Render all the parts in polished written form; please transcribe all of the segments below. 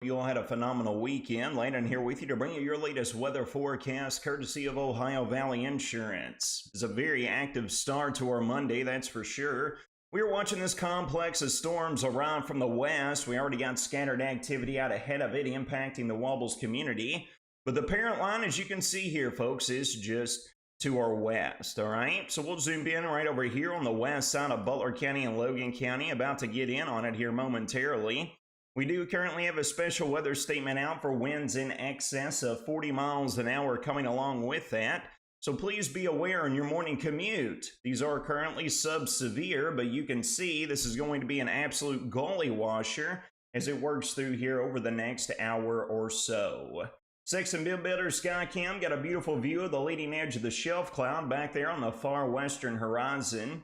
You all had a phenomenal weekend. Landon here with you to bring you your latest weather forecast, courtesy of Ohio Valley Insurance. It's a very active start to our Monday, that's for sure. We are watching this complex as storms arrive from the west. We already got scattered activity out ahead of it, impacting the Wobbles community. But the parent line, as you can see here, folks, is just to our west, all right? So we'll zoom in right over here on the west side of Butler County and Logan County, about to get in on it here momentarily. We do currently have a special weather statement out for winds in excess of 40 miles an hour coming along with that. So please be aware in your morning commute. These are currently sub-severe, but you can see this is going to be an absolute gully washer as it works through here over the next hour or so. Sexton Bib Builder Skycam got a beautiful view of the leading edge of the shelf cloud back there on the far western horizon.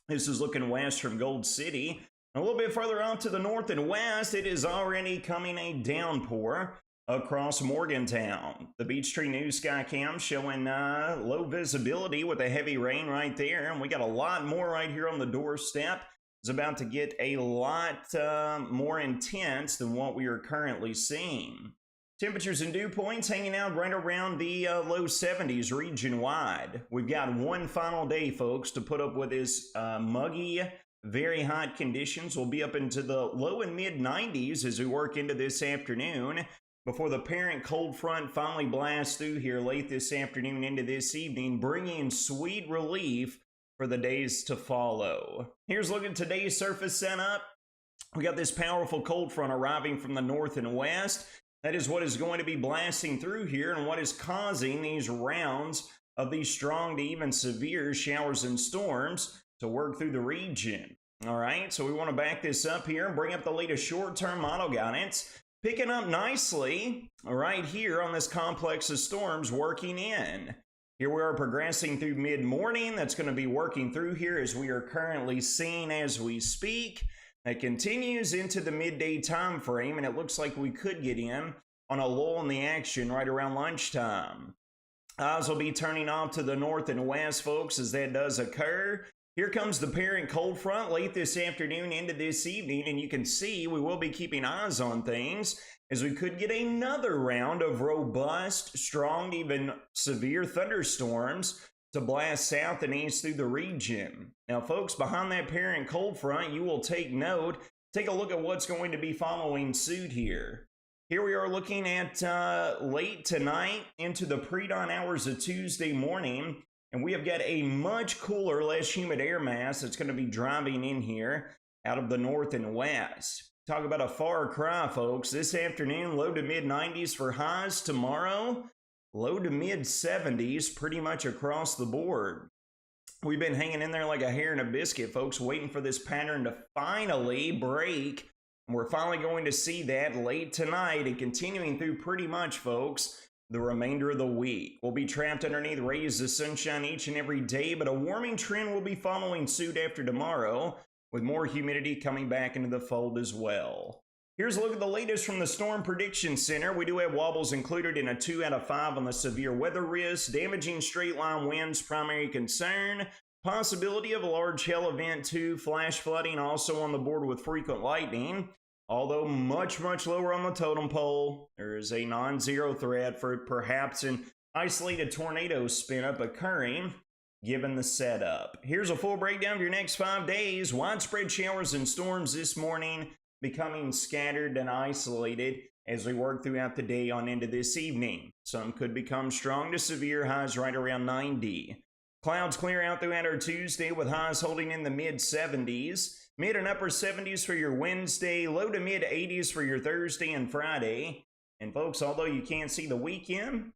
This is looking west from Gold City. A little bit further out to the north and west, it is already coming a downpour across Morgantown. The Beechtree News Skycam showing low visibility with a heavy rain right there. And we got a lot more right here on the doorstep. It's about to get a lot more intense than what we are currently seeing. Temperatures and dew points hanging out right around the low 70s region-wide. We've got one final day, folks, to put up with this muggy, very hot conditions. Will be up into the low and mid 90s as we work into this afternoon before the parent cold front finally blasts through here late this afternoon into this evening, bringing sweet relief for the days to follow. Here's a look at today's surface setup. We got this powerful cold front arriving from the north and west. That is what is going to be blasting through here and what is causing these rounds of these strong to even severe showers and storms to work through the region. All right, so we want to back this up here and bring up the latest short-term model guidance, picking up nicely right here on this complex of storms working in. Here we are progressing through mid-morning. That's going to be working through here as we are currently seeing as we speak. That continues into the midday time frame, and it looks like we could get in on a lull in the action right around lunchtime. Eyes will be turning off to the north and west, folks, as that does occur. Here comes the parent cold front late this afternoon into this evening, and you can see we will be keeping eyes on things as we could get another round of robust, strong, even severe thunderstorms to blast south and east through the region. Now, folks, behind that parent cold front, you will take note. Take a look at what's going to be following suit here. Here we are looking at late tonight into the pre-dawn hours of Tuesday morning. And we have got a much cooler, less humid air mass that's going to be driving in here out of the north and west. Talk about a far cry, folks. This afternoon, low to mid 90s for highs. Tomorrow, low to mid 70s pretty much across the board. We've been hanging in there like a hair in a biscuit, folks, waiting for this pattern to finally break. And we're finally going to see that late tonight and continuing through pretty much, folks, the remainder of the week. We'll be trapped underneath rays of sunshine each and every day, but a warming trend will be following suit after tomorrow, with more humidity coming back into the fold as well. Here's a look at the latest from the Storm Prediction Center. We do have wobbles included in a 2 out of 5 on the severe weather risk. Damaging straight line winds, primary concern. Possibility of a large hail event too. Flash flooding also on the board with frequent lightning. Although much, much lower on the totem pole, there is a non-zero threat for perhaps an isolated tornado spin-up occurring, given the setup. Here's a full breakdown of your next 5 days. Widespread showers and storms this morning, becoming scattered and isolated as we work throughout the day on into this evening. Some could become strong to severe, highs right around 90. Clouds clear out throughout our Tuesday with highs holding in the mid-70s. Mid and upper 70s for your Wednesday, low to mid 80s for your Thursday and Friday. And folks, although you can't see the weekend,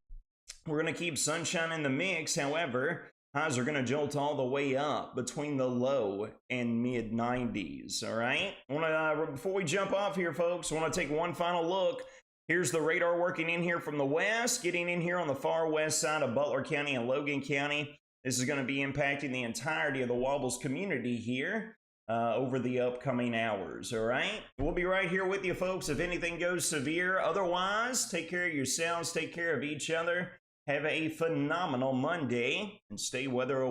we're going to keep sunshine in the mix. However, highs are going to jolt all the way up between the low and mid 90s. All right. Before we jump off here, folks, I want to take one final look. Here's the radar working in here from the west, getting in here on the far west side of Butler County and Logan County. This is going to be impacting the entirety of the Wobbles community here over the upcoming hours, all right? We'll be right here with you, folks, if anything goes severe. Otherwise, take care of yourselves, take care of each other. Have a phenomenal Monday, and stay weather aware.